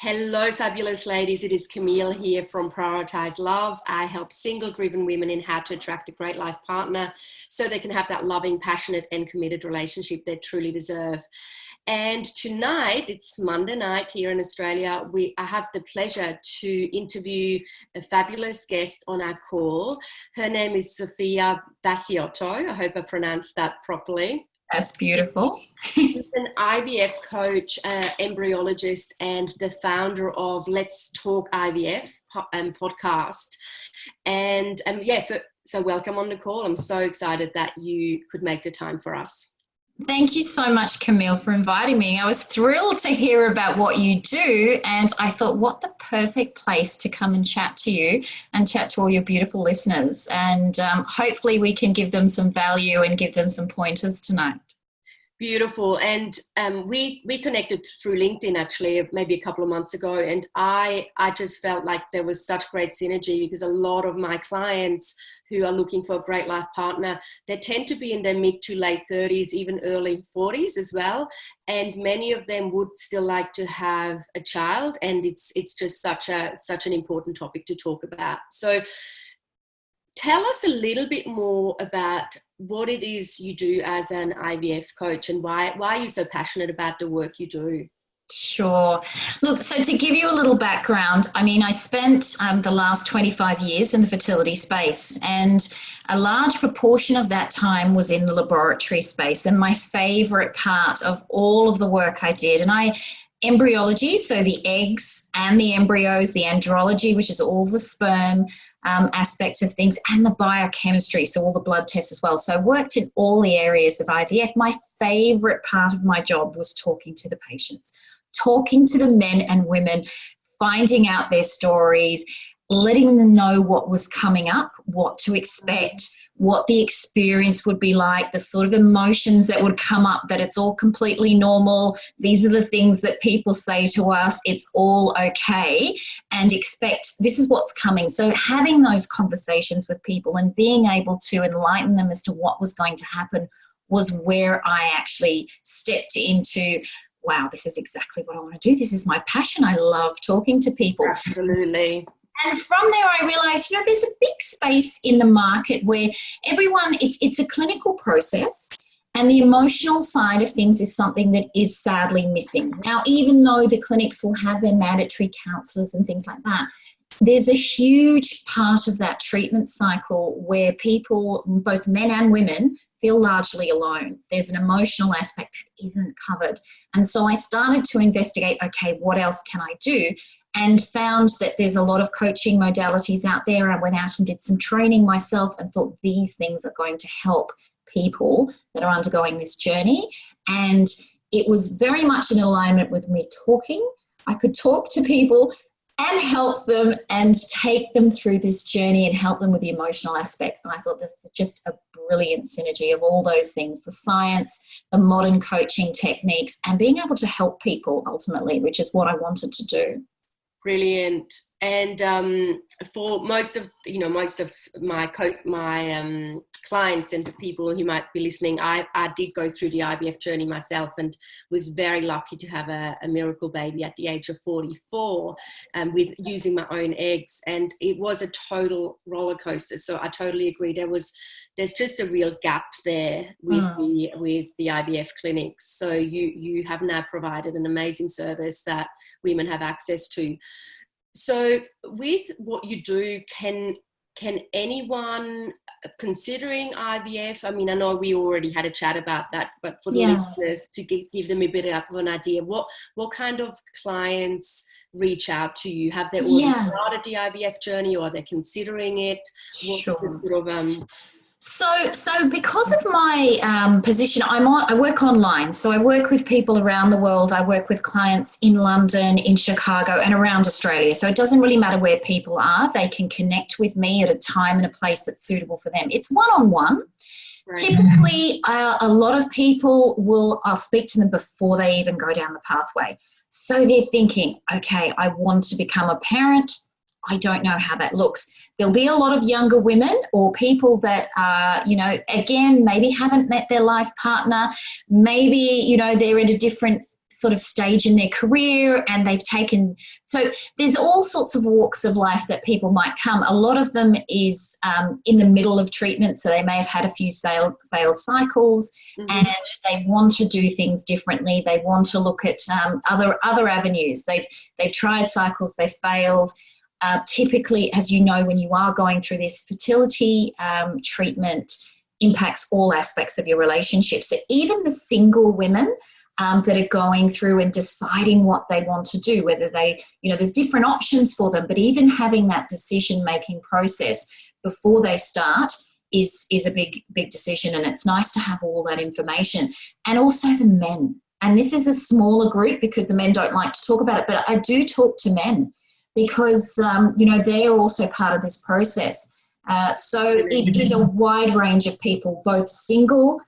Hello, fabulous ladies. It is Camille here from Prioritize Love. I help single-driven women in how to attract a great life partner so they can have that loving, passionate, and committed relationship they truly deserve. And tonight, it's Monday night here in Australia. I have the pleasure to interview a fabulous guest on our call. Her name is Sophia Baseotto. I hope I pronounced that properly. That's beautiful. She's an IVF coach, embryologist, and the founder of Let's Talk IVF podcast. And so welcome on the call. I'm so excited that you could make the time for us. Thank you so much, Camille, for inviting me. I was thrilled to hear about what you do, and I thought, what the perfect place to come and chat to you and chat to all your beautiful listeners. And hopefully we can give them some value and give them some pointers tonight. Beautiful. And we connected through LinkedIn actually maybe a couple of months ago, and I just felt like there was such great synergy because a lot of my clients who are looking for a great life partner, they tend to be in their mid to late 30s, even early 40s as well. And many of them would still like to have a child, and it's just such an important topic to talk about. So tell us a little bit more about what it is you do as an IVF coach and why are you so passionate about the work you do? Sure. Look, so to give you a little background, I spent the last 25 years in the fertility space, and a large proportion of that time was in the laboratory space. And my favorite part of all of the work I did, embryology, so the eggs and the embryos, the andrology, which is all the sperm aspects of things, and the biochemistry, so all the blood tests as well. So I worked in all the areas of IVF. My favorite part of my job was talking to the patients, talking to the men and women, finding out their stories, letting them know what was coming up, what to expect, what the experience would be like, the sort of emotions that would come up, that it's all completely normal. These are the things that people say to us. It's all okay, and expect this is what's coming. So having those conversations with people and being able to enlighten them as to what was going to happen was where I actually stepped into, wow, this is exactly what I want to do. This is my passion. I love talking to people. Absolutely. And from there, I realized, there's a big space in the market where everyone, it's a clinical process, and the emotional side of things is something that is sadly missing. Now, even though the clinics will have their mandatory counsellors and things like that, there's a huge part of that treatment cycle where people, both men and women, feel largely alone. There's an emotional aspect that isn't covered. And so I started to investigate, okay, what else can I do? And found that there's a lot of coaching modalities out there. I went out and did some training myself and thought these things are going to help people that are undergoing this journey. And it was very much in alignment with me talking. I could talk to people and help them and take them through this journey and help them with the emotional aspect. And I thought that's just a brilliant synergy of all those things, the science, the modern coaching techniques, and being able to help people ultimately, which is what I wanted to do. Brilliant. And for most of my clients and the people who might be listening, I did go through the IVF journey myself and was very lucky to have a miracle baby at the age of 44 with using my own eggs, and it was a total roller coaster. So I totally agree. There's just a real gap there with the IVF clinics. So you have now provided an amazing service that women have access to. So with what you do, can anyone considering IVF, I know we already had a chat about that, but for the listeners, to give them a bit of an idea, what kind of clients reach out to you? Have they already started the IVF journey, or are they considering it? Sure. So because of my position, I work online. So I work with people around the world. I work with clients in London, in Chicago, and around Australia. So it doesn't really matter where people are. They can connect with me at a time and a place that's suitable for them. It's one-on-one. Right. Typically, a lot of people I'll speak to them before they even go down the pathway. So they're thinking, okay, I want to become a parent. I don't know how that looks. There'll be a lot of younger women or people that are, again, maybe haven't met their life partner. Maybe, they're at a different sort of stage in their career, and they've taken, so there's all sorts of walks of life that people might come. A lot of them is in the middle of treatment, so they may have had a few failed cycles, and they want to do things differently. They want to look at other avenues. They've tried cycles, they've failed. Typically, as you know, when you are going through this, fertility treatment impacts all aspects of your relationship. So even the single women that are going through and deciding what they want to do, whether they, there's different options for them, but even having that decision-making process before they start is a big decision, and it's nice to have all that information. And also the men, and this is a smaller group because the men don't like to talk about it, but I do talk to men because, they are also part of this process. So it is a wide range of people, both single,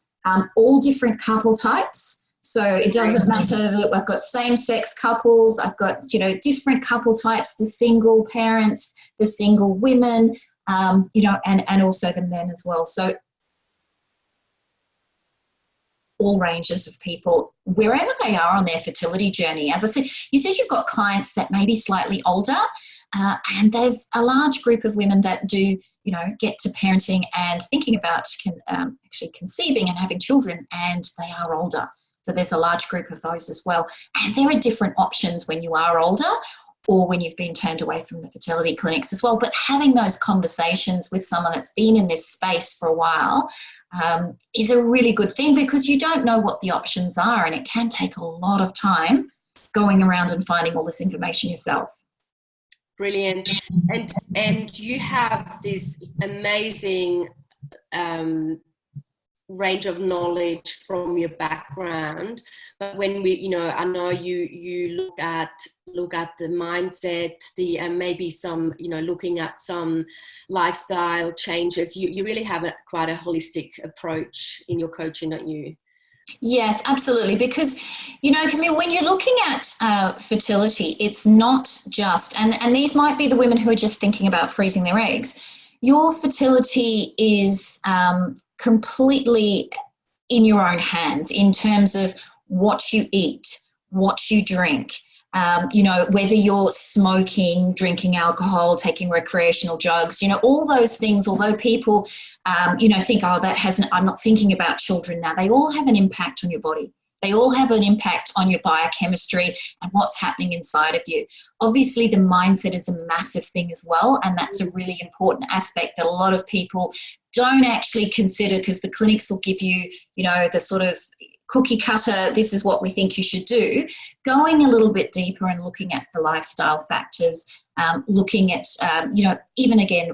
all different couple types. So it doesn't matter that I've got same-sex couples, I've got, different couple types, the single parents, the single women, and also the men as well. So all ranges of people, wherever they are on their fertility journey. As I said, you said you've got clients that may be slightly older, and there's a large group of women that do, get to parenting and thinking about actually conceiving and having children, and they are older. So there's a large group of those as well. And there are different options when you are older or when you've been turned away from the fertility clinics as well. But having those conversations with someone that's been in this space for a while is a really good thing, because you don't know what the options are, and it can take a lot of time going around and finding all this information yourself. Brilliant. And you have this amazing range of knowledge from your background, but when we, I know you look at the mindset, the maybe some, looking at some lifestyle changes. You really have quite a holistic approach in your coaching, don't you? Yes, absolutely. Because, Camille, when you're looking at fertility, it's not just, and these might be the women who are just thinking about freezing their eggs. Your fertility is completely in your own hands in terms of what you eat, what you drink, whether you're smoking, drinking alcohol, taking recreational drugs, all those things, although people, think, I'm not thinking about children now. They all have an impact on your body. They all have an impact on your biochemistry and what's happening inside of you. Obviously, the mindset is a massive thing as well, and that's a really important aspect that a lot of people don't actually consider, because the clinics will give you, the sort of cookie cutter, this is what we think you should do. Going a little bit deeper and looking at the lifestyle factors, looking at, even again,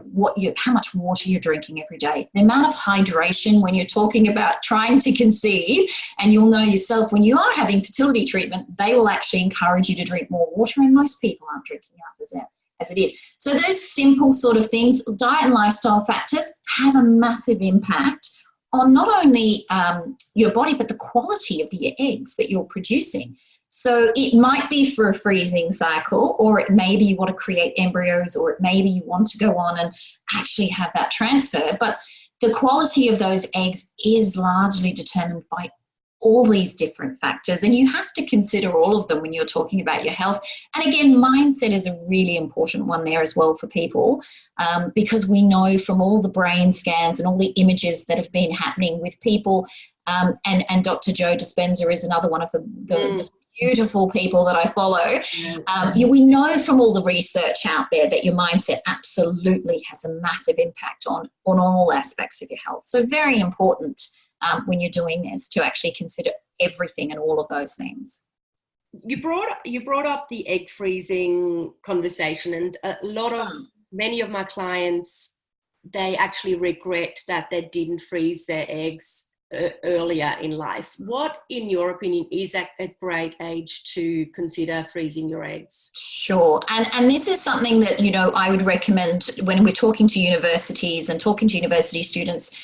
how much water you're drinking every day, the amount of hydration when you're talking about trying to conceive. And you'll know yourself, when you are having fertility treatment, they will actually encourage you to drink more water, and most people aren't drinking enough as it is. So those simple sort of things, diet and lifestyle factors, have a massive impact on not only your body, but the quality of the eggs that you're producing. So it might be for a freezing cycle, or it may be you want to create embryos, or it may be you want to go on and actually have that transfer. But the quality of those eggs is largely determined by all these different factors, and you have to consider all of them when you're talking about your health. And again, mindset is a really important one there as well for people, because we know from all the brain scans and all the images that have been happening with people, and Dr. Joe Dispenza is another one of the beautiful people that I follow. We know from all the research out there that your mindset absolutely has a massive impact on all aspects of your health. So very important when you're doing this to actually consider everything and all of those things. You brought up the egg freezing conversation, and many of my clients, they actually regret that they didn't freeze their eggs earlier in life. What, in your opinion, is a great age to consider freezing your eggs? Sure. And this is something that, I would recommend when we're talking to universities and talking to university students,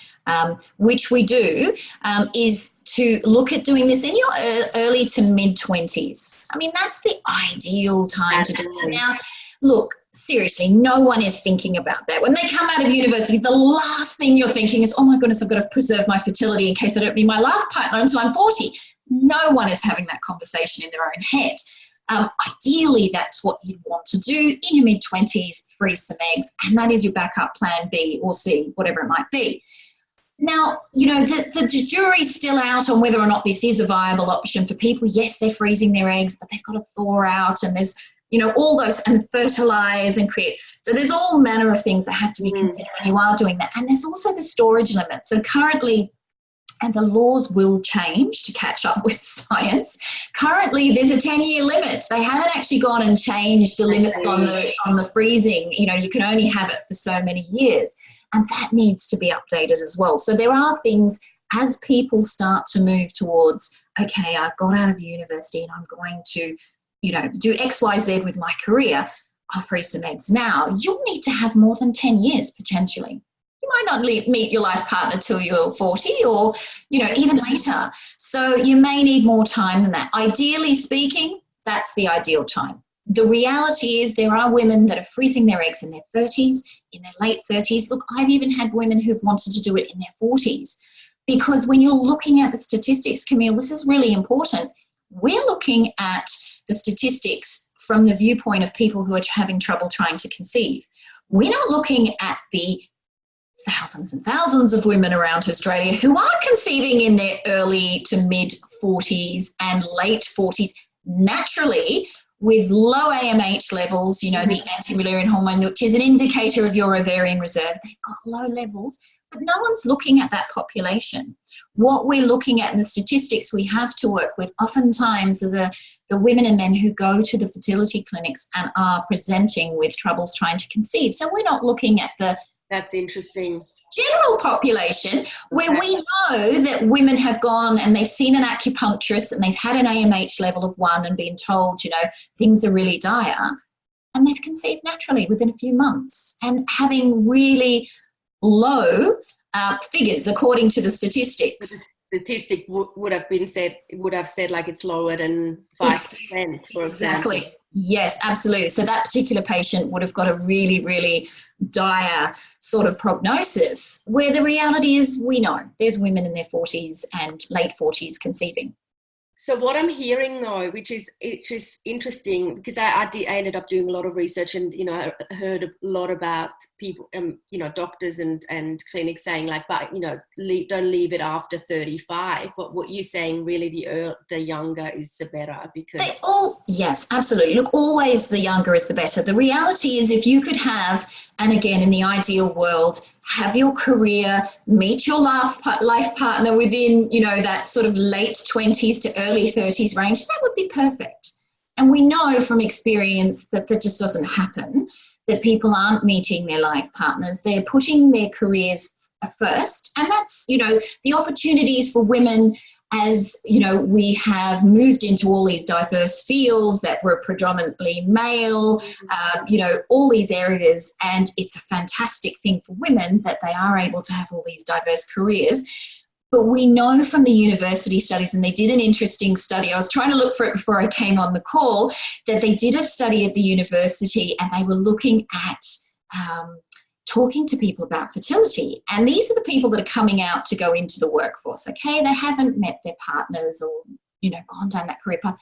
which we do, is to look at doing this in your early to mid-20s. I mean, that's the ideal time to do it. Now, look, seriously, no one is thinking about that. When they come out of university, the last thing you're thinking is, oh my goodness, I've got to preserve my fertility in case I don't meet my life partner until I'm 40. No one is having that conversation in their own head. Ideally, that's what you'd want to do in your mid-20s, freeze some eggs, and that is your backup plan B or C, whatever it might be. Now, the jury's still out on whether or not this is a viable option for people. Yes, they're freezing their eggs, but they've got to thaw out, and there's, all those, and fertilize and create. So there's all manner of things that have to be considered when you are doing that. And there's also the storage limit. So currently, and the laws will change to catch up with science. Currently, there's a 10-year limit. They haven't actually gone and changed the limits on the freezing. You can only have it for so many years, and that needs to be updated as well. So there are things, as people start to move towards, okay, I've got out of university and I'm going to, do X, Y, Z with my career. I'll freeze some eggs now. You'll need to have more than 10 years potentially. You might not meet your life partner till you're 40 or, even later. So you may need more time than that. Ideally speaking, that's the ideal time. The reality is there are women that are freezing their eggs in their 30s, in their late 30s. Look, I've even had women who've wanted to do it in their 40s. Because when you're looking at the statistics, Camille, this is really important. We're looking at the statistics from the viewpoint of people who are having trouble trying to conceive. We're not looking at the thousands and thousands of women around Australia who are conceiving in their early to mid 40s and late 40s naturally with low AMH levels, the anti-Mullerian hormone, which is an indicator of your ovarian reserve. They've got low levels, but no one's looking at that population. What we're looking at in the statistics we have to work with oftentimes are the women and men who go to the fertility clinics and are presenting with troubles trying to conceive. So we're not looking at the That's interesting. general population where we know that women have gone and they've seen an acupuncturist and they've had an AMH level of 1 and been told, things are really dire, and they've conceived naturally within a few months and having really low figures according to the statistics. The statistic would have said like it's lower than 5%, for example. Exactly. Yes, absolutely. So that particular patient would have got a really, really dire sort of prognosis, where the reality is we know there's women in their 40s and late 40s conceiving. So what I'm hearing though, which is interesting, because I ended up doing a lot of research and, I heard a lot about people, doctors and clinics saying like, but, don't leave it after 35. But what you're saying, really the younger is the better, because... Yes, absolutely. Look, always the younger is the better. The reality is if you could have, and again, in the ideal world, have your career, meet your life partner within, that sort of late 20s to early 30s range, that would be perfect. And we know from experience that just doesn't happen, that people aren't meeting their life partners. They're putting their careers first. And that's, the opportunities for women as, we have moved into all these diverse fields that were predominantly male, all these areas. And it's a fantastic thing for women that they are able to have all these diverse careers. But we know from the university studies, and they did an interesting study, I was trying to look for it before I came on the call, that they did a study at the university and they were looking at talking to people about fertility. And these are the people that are coming out to go into the workforce, okay? They haven't met their partners or, gone down that career path.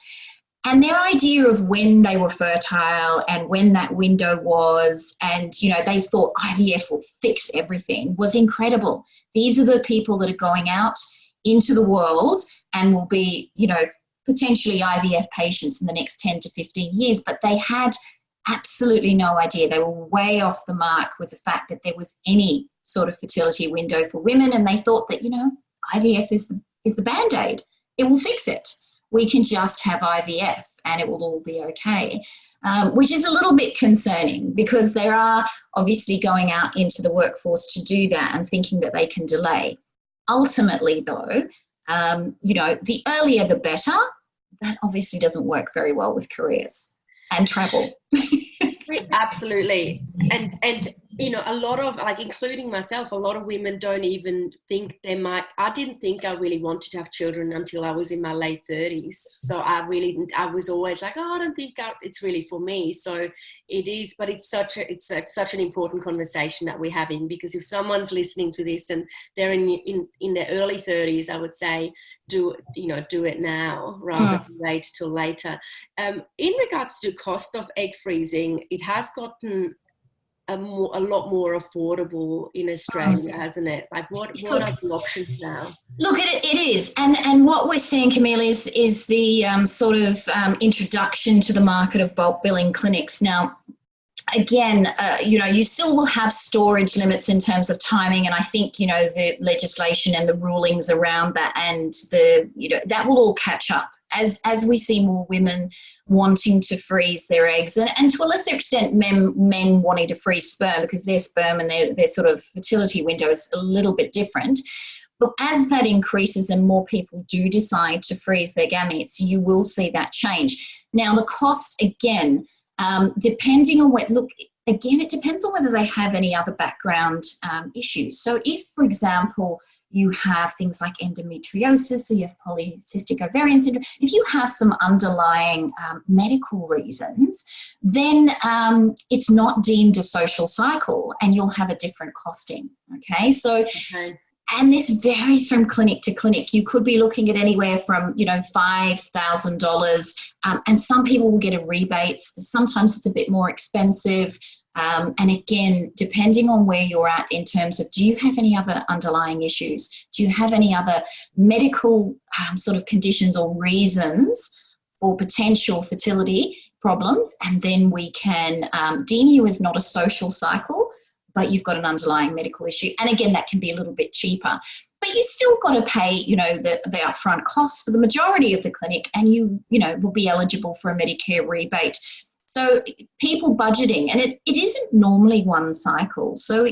And their idea of when they were fertile and when that window was, and, they thought IVF will fix everything, was incredible. These are the people that are going out into the world and will be, potentially IVF patients in the next 10 to 15 years, but they had absolutely no idea. They were way off the mark with the fact that there was any sort of fertility window for women, and they thought that, IVF is the Band-Aid. It will fix it. We can just have IVF and it will all be okay, which is a little bit concerning because they are obviously going out into the workforce to do that and thinking that they can delay. Ultimately, though, the earlier the better. That obviously doesn't work very well with careers and travel. Absolutely. And you know, a lot of, like, including myself, a lot of women don't even think they might. I didn't think I really wanted to have children until I was in my late 30s. So I was always like, oh, I don't think it's really for me. So it is, but it's such an important conversation that we're having, because if someone's listening to this and they're in their early 30s, I would say do it now rather than wait till later. In regards to cost of egg freezing, it has gotten a lot more affordable in Australia, hasn't it? Like, what are the options now? Look, it is, and what we're seeing, Camille, is the sort of introduction to the market of bulk billing clinics. Now, again, you still will have storage limits in terms of timing, and I think the legislation and the rulings around that, and that will all catch up as we see more women wanting to freeze their eggs, and to a lesser extent men wanting to freeze sperm, because their sperm and their sort of fertility window is a little bit different. But as that increases and more people do decide to freeze their gametes, you will see that change. Now, the cost, again, depending on it depends on whether they have any other background issues. So if, for example, you have things like endometriosis, so you have polycystic ovarian syndrome, if you have some underlying medical reasons, then it's not deemed a social cycle and you'll have a different costing, okay? And this varies from clinic to clinic. You could be looking at anywhere from, $5,000, and some people will get a rebate. Sometimes it's a bit more expensive. And again, depending on where you're at in terms of, do you have any other underlying issues? Do you have any other medical sort of conditions or reasons for potential fertility problems? And then we can deem you as not a social cycle, but you've got an underlying medical issue. And again, that can be a little bit cheaper. But you still got to pay, the upfront costs for the majority of the clinic, and you will be eligible for a Medicare rebate. So people budgeting, and it isn't normally one cycle. So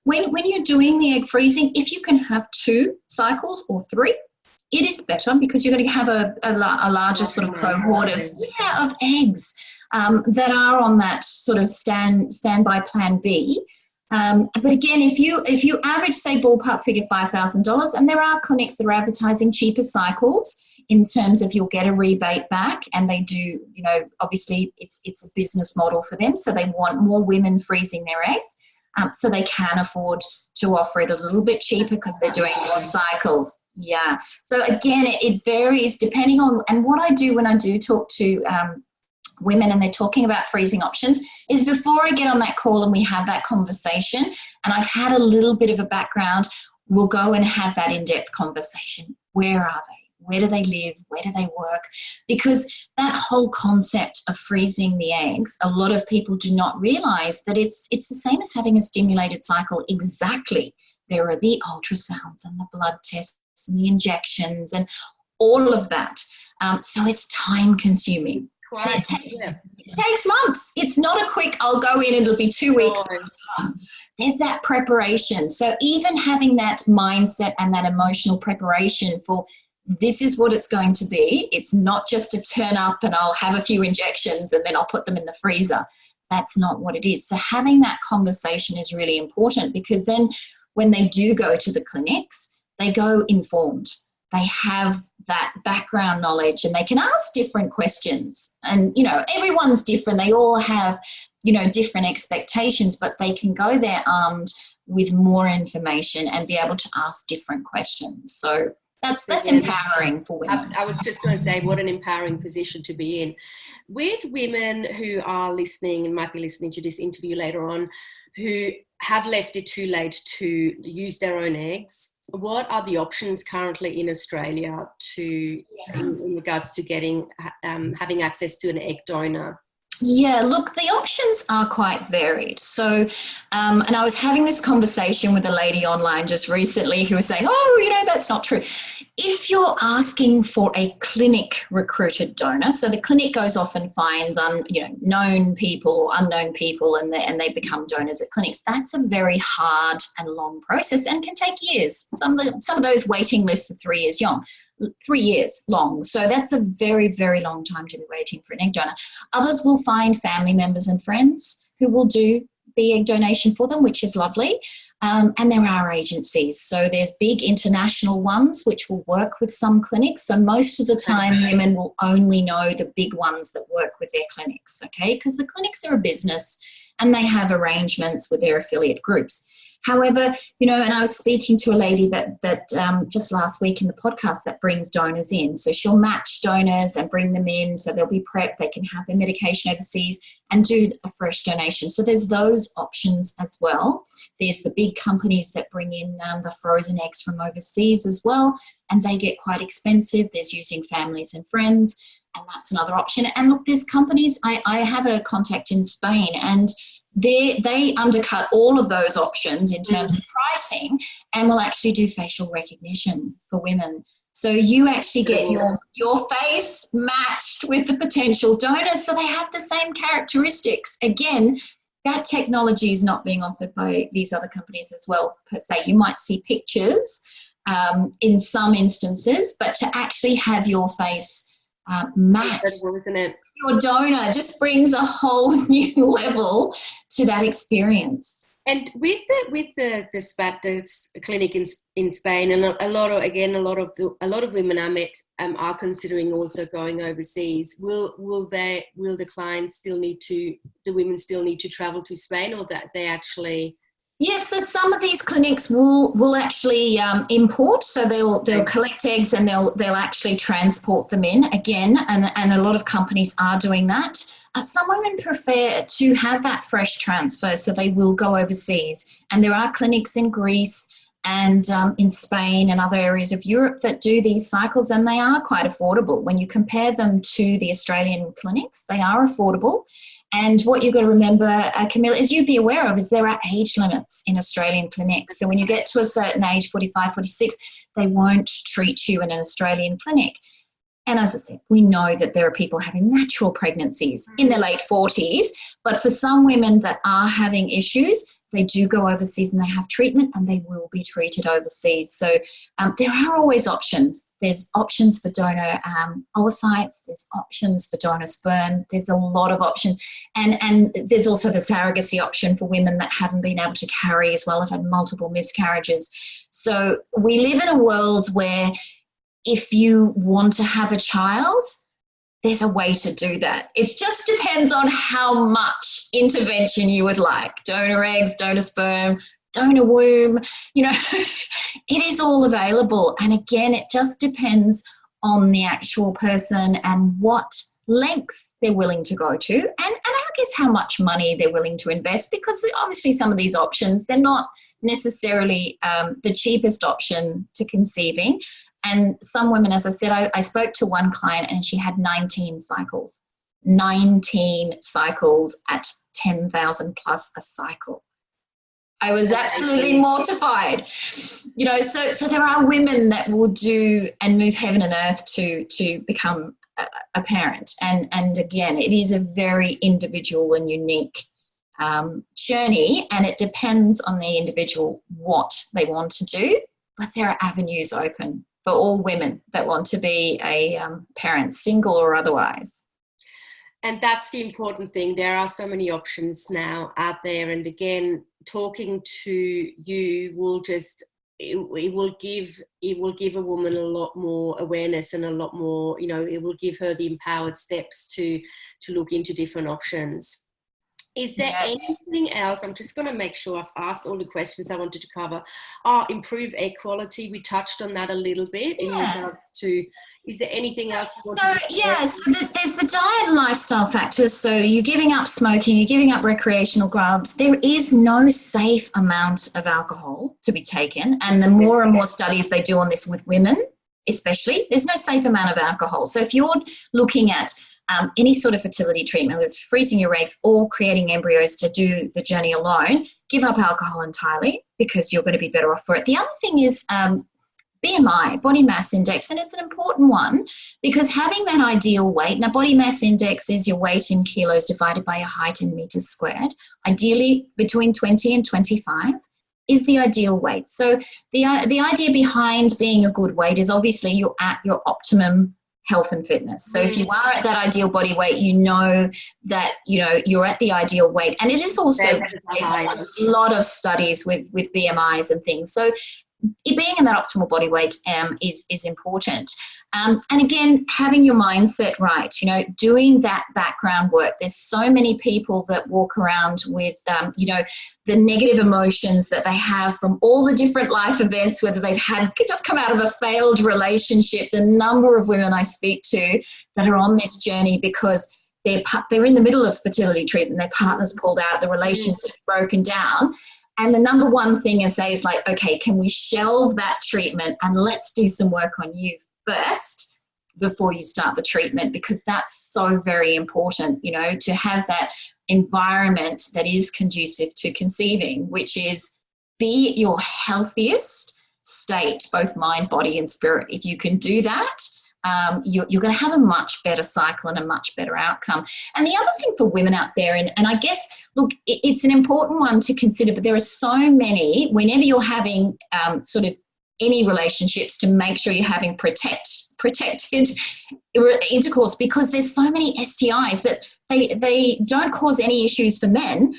when you're doing the egg freezing, if you can have 2 cycles or 3, it is better, because you're going to have a larger sort of cohort of eggs that are on that sort of standby plan B. But again, if you average, say, ballpark figure $5,000, and there are clinics that are advertising cheaper cycles in terms of you'll get a rebate back, and they do, obviously it's a business model for them, so they want more women freezing their eggs, so they can afford to offer it a little bit cheaper because they're doing more cycles. Yeah. So again, it varies depending on, and what I do when I do talk to women and they're talking about freezing options is, before I get on that call and we have that conversation and I've had a little bit of a background, we'll go and have that in-depth conversation. Where are they? Where do they live? Where do they work? Because that whole concept of freezing the eggs, a lot of people do not realize that it's the same as having a stimulated cycle. Exactly. There are the ultrasounds and the blood tests and the injections and all of that. So it's time consuming. It takes months. It's not a quick, I'll go in, it'll be 2 weeks. There's that preparation. So even having that mindset and that emotional preparation for, this is what it's going to be. It's not just to turn up and I'll have a few injections and then I'll put them in the freezer. That's not what it is. So having that conversation is really important, because then when they do go to the clinics, they go informed. They have that background knowledge and they can ask different questions. And, everyone's different. They all have, different expectations, but they can go there armed with more information and be able to ask different questions. So that's empowering for women. I was just going to say, what an empowering position to be in. With women who are listening and might be listening to this interview later on, who have left it too late to use their own eggs, what are the options currently in Australia in regards to having access to an egg donor? Yeah, look, the options are quite varied. So, and I was having this conversation with a lady online just recently who was saying, that's not true. If you're asking for a clinic recruited donor, so the clinic goes off and finds known people or unknown people and they become donors at clinics, that's a very hard and long process and can take years. Some of those waiting lists are 3 years long. 3 years long. So that's a very, very long time to be waiting for an egg donor. Others will find family members and friends who will do the egg donation for them, which is lovely. And there are agencies. So there's big international ones which will work with some clinics. So most of the time women will only know the big ones that work with their clinics, okay? Because the clinics are a business and they have arrangements with their affiliate groups. However, you know, and I was speaking to a lady that just last week in the podcast that brings donors in. So she'll match donors and bring them in so they'll be prepped, they can have their medication overseas and do a fresh donation. So there's those options as well. There's the big companies that bring in the frozen eggs from overseas as well, and they get quite expensive. There's using families and friends, and that's another option. And look, there's companies, I have a contact in Spain, and they undercut all of those options in terms of pricing and will actually do facial recognition for women. So you actually get your face matched with the potential donors, so they have the same characteristics. Again, that technology is not being offered by these other companies as well, per se. You might see pictures in some instances, but to actually have your face matched, isn't it? Your donor just brings a whole new level to that experience. And with the Sophias clinic in Spain, and a lot of women I met are considering also going overseas. Will the women still need to travel to Spain, or that they actually? Yes, so some of these clinics will actually import, so they'll collect eggs and they'll actually transport them in again, and a lot of companies are doing that. Some women prefer to have that fresh transfer, so they will go overseas, and there are clinics in Greece and in Spain and other areas of Europe that do these cycles, and they are quite affordable. When you compare them to the Australian clinics, they are affordable. And what you've got to remember, Camille, as you'd be aware of, is there are age limits in Australian clinics. So when you get to a certain age, 45, 46, they won't treat you in an Australian clinic. And as I said, we know that there are people having natural pregnancies in their late 40s, but for some women that are having issues, they do go overseas and they have treatment, and they will be treated overseas. So there are always options. There's options for donor oocytes. There's options for donor sperm. There's a lot of options. And there's also the surrogacy option for women that haven't been able to carry as well, have had multiple miscarriages. So we live in a world where if you want to have a child, there's a way to do that. It just depends on how much intervention you would like. Donor eggs, donor sperm, donor womb, you know, it is all available. And again, it just depends on the actual person and what length they're willing to go to, and I guess how much money they're willing to invest, because obviously some of these options, they're not necessarily the cheapest option to conceiving. And some women, as I said, I spoke to one client and she had 19 cycles. 19 cycles at 10,000 plus a cycle. I was absolutely mortified. You know, so there are women that will do and move heaven and earth to become a parent. And again, it is a very individual and unique journey, and it depends on the individual what they want to do, but there are avenues open for all women that want to be a parent, single or otherwise. And that's the important thing. There are so many options now out there. And again, talking to you will just, it will give a woman a lot more awareness and a lot more, you know, it will give her the empowered steps to look into different options. Is there anything else? I'm just going to make sure I've asked all the questions I wanted to cover. Improve egg quality. We touched on that a little bit in regards to, is there anything else? So there's the diet and lifestyle factors. So you're giving up smoking, you're giving up recreational grubs. There is no safe amount of alcohol to be taken. And the more and more studies they do on this with women, especially, there's no safe amount of alcohol. So if you're looking at any sort of fertility treatment, whether it's freezing your eggs or creating embryos to do the journey alone, give up alcohol entirely, because you're going to be better off for it. The other thing is BMI, body mass index, and it's an important one, because having that ideal weight, now body mass index is your weight in kilos divided by your height in meters squared, ideally between 20 and 25 is the ideal weight. So the idea behind being a good weight is obviously you're at your optimum health and fitness. So if you are at that ideal body weight, you know that, you know, you're at the ideal weight. And it is also a lot of studies with BMIs and things. So being in that optimal body weight is important. And again, having your mindset right, you know, doing that background work. There's so many people that walk around with, you know, the negative emotions that they have from all the different life events, whether they've had just come out of a failed relationship. The number of women I speak to that are on this journey because they're in the middle of fertility treatment, their partner's pulled out, the relationship's broken down. And the number one thing I say is like, okay, can we shelve that treatment and let's do some work on you first before you start the treatment, because that's so very important, you know, to have that environment that is conducive to conceiving, which is be your healthiest state, both mind, body and spirit. If you can do that, you're going to have a much better cycle and a much better outcome. And the other thing for women out there, and I guess, look, it's an important one to consider, but there are so many, whenever you're having sort of any relationships, to make sure you're having protected intercourse, because there's so many STIs that they don't cause any issues for men.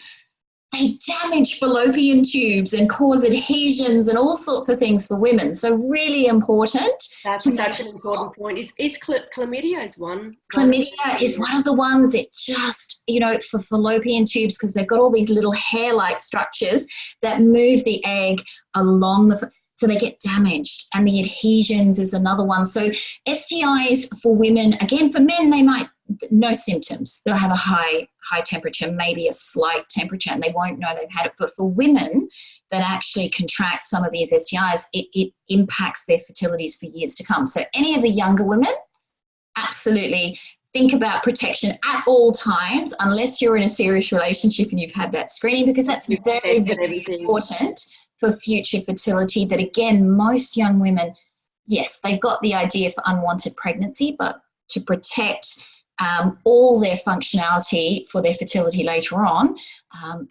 They damage fallopian tubes and cause adhesions and all sorts of things for women. So really important. That's such an important point. Is chlamydia is one? Chlamydia is one of the ones that just, you know, for fallopian tubes, because they've got all these little hair-like structures that move the egg along so they get damaged. And the adhesions is another one. So STIs for women, again, for men, they might, no symptoms. They'll have a high temperature, maybe a slight temperature, and they won't know they've had it. But for women that actually contract some of these STIs, it impacts their fertilities for years to come. So any of the younger women, absolutely think about protection at all times, unless you're in a serious relationship and you've had that screening, because that's very, very important for future fertility. That again, most young women, yes, they've got the idea for unwanted pregnancy, but to protect all their functionality for their fertility later on,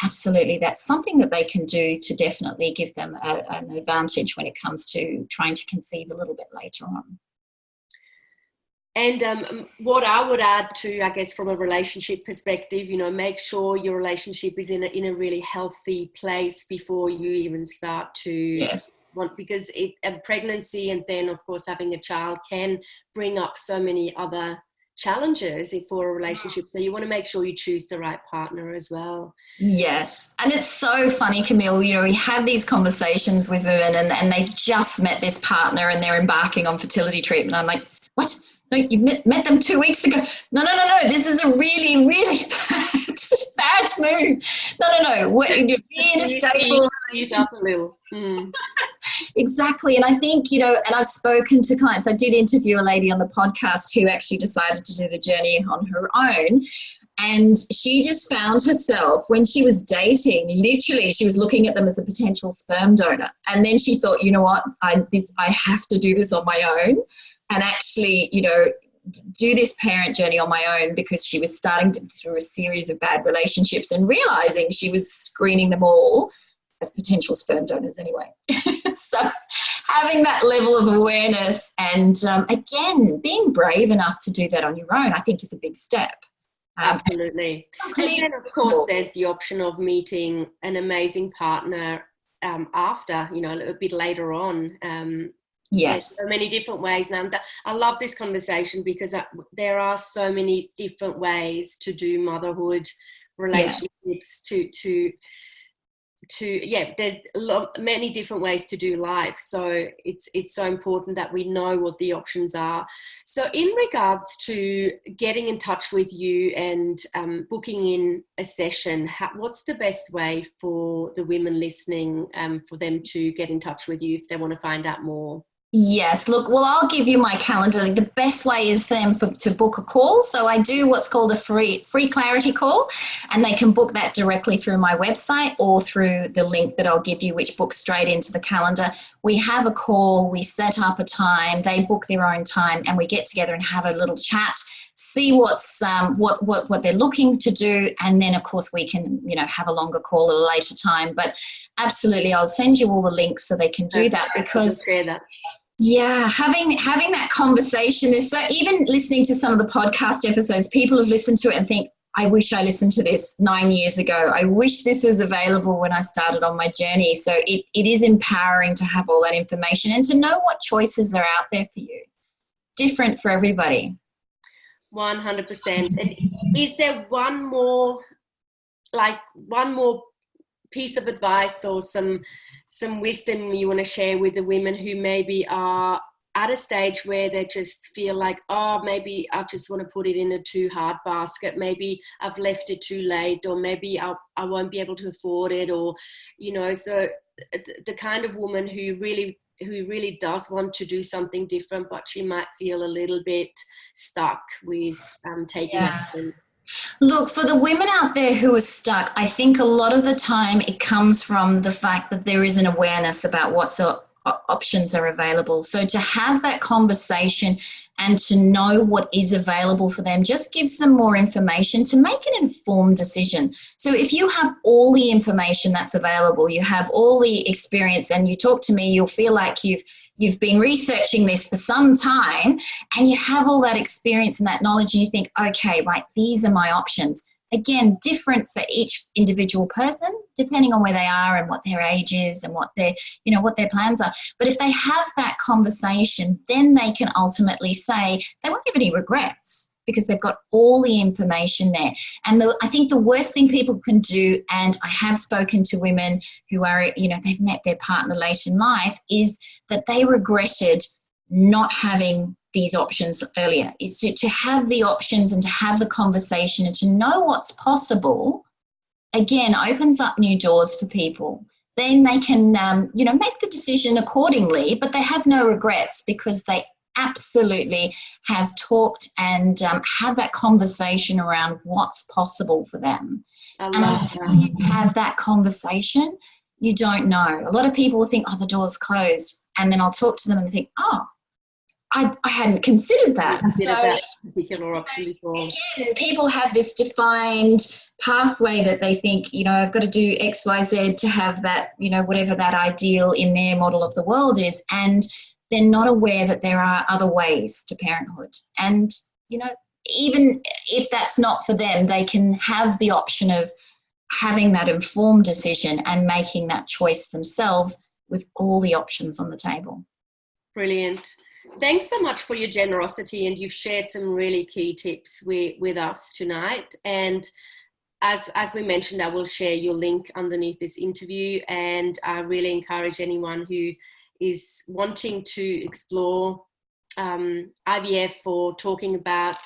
absolutely, that's something that they can do to definitely give them an advantage when it comes to trying to conceive a little bit later on. And what I would add to, I guess, from a relationship perspective, you know, make sure your relationship is in a really healthy place before you even start to want, because a pregnancy and then, of course, having a child can bring up so many other challenges for a relationship. So you want to make sure you choose the right partner as well. Yes. And it's so funny, Camille, you know, we have these conversations with women and they've just met this partner and they're embarking on fertility treatment. I'm like, what? No, you met them 2 weeks ago. No. This is a really, really bad move. No. You're being a stable relationship. Exactly. And I think, you know, and I've spoken to clients. I did interview a lady on the podcast who actually decided to do the journey on her own. And she just found herself, when she was dating, literally she was looking at them as a potential sperm donor. And then she thought, you know what, I have to do this on my own. And actually, you know, do this parent journey on my own, because she was starting through a series of bad relationships and realizing she was screening them all as potential sperm donors anyway. So having that level of awareness and, again, being brave enough to do that on your own, I think is a big step. Absolutely. And then, of course, there's the option of meeting an amazing partner after, you know, a bit later on. Yes. There's so many different ways. Now, I love this conversation because there are so many different ways to do motherhood, relationships, there's many different ways to do life. So it's so important that we know what the options are. So in regards to getting in touch with you and booking in a session, what's the best way for the women listening for them to get in touch with you if they want to find out more? Yes, look, well, I'll give you my calendar. The best way is for them to book a call. So I do what's called a free clarity call, and they can book that directly through my website or through the link that I'll give you, which books straight into the calendar. We have a call, we set up a time, they book their own time, and we get together and have a little chat, see what's what they're looking to do, and then of course we can, you know, have a longer call at a later time. But absolutely, I'll send you all the links so they can do that, because Yeah, having that conversation is so, even listening to some of the podcast episodes, people have listened to it and think, I wish I listened to this 9 years ago. I wish this was available when I started on my journey. So it is empowering to have all that information and to know what choices are out there for you. Different for everybody. 100%. And is there one more piece of advice or some wisdom you want to share with the women who maybe are at a stage where they just feel like, oh, maybe I just want to put it in a too hard basket, maybe I've left it too late, or maybe I won't be able to afford it, or, you know, so the kind of woman who really does want to do something different, but she might feel a little bit stuck with taking action. Look, for the women out there who are stuck, I think a lot of the time it comes from the fact that there is an awareness about what options are available. So to have that conversation and to know what is available for them just gives them more information to make an informed decision. So if you have all the information that's available, you have all the experience, and you talk to me, you'll feel like you've been researching this for some time, and you have all that experience and that knowledge, and you think, okay, right, these are my options. Again, different for each individual person, depending on where they are and what their age is and what their plans are. But if they have that conversation, then they can ultimately say they won't have any regrets because they've got all the information there. And I think the worst thing people can do, and I have spoken to women who are, they've met their partner late in life, is that they regretted not having these options earlier. Is to have the options and to have the conversation and to know what's possible, again, opens up new doors for people. Then they can, make the decision accordingly, but they have no regrets because they absolutely have talked and had that conversation around what's possible for them. And until you have that conversation, you don't know. A lot of people will think, oh, the door's closed. And then I'll talk to them and think, oh, I hadn't considered that. That particular option before. Again, people have this defined pathway that they think, I've got to do X, Y, Z to have that, whatever that ideal in their model of the world is. And they're not aware that there are other ways to parenthood. And, even if that's not for them, they can have the option of having that informed decision and making that choice themselves with all the options on the table. Brilliant. Thanks so much for your generosity, and you've shared some really key tips with us tonight. And as we mentioned, I will share your link underneath this interview, and I really encourage anyone who is wanting to explore IVF or talking about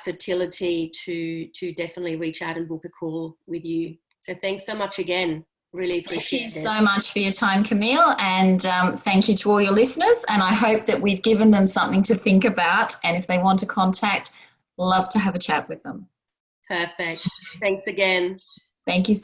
fertility to definitely reach out and book a call with you. So thanks so much again. Really appreciate it. Thank you so much for your time, Camille, and thank you to all your listeners, and I hope that we've given them something to think about, and if they want to contact, love to have a chat with them. Perfect. Thanks again. Thank you.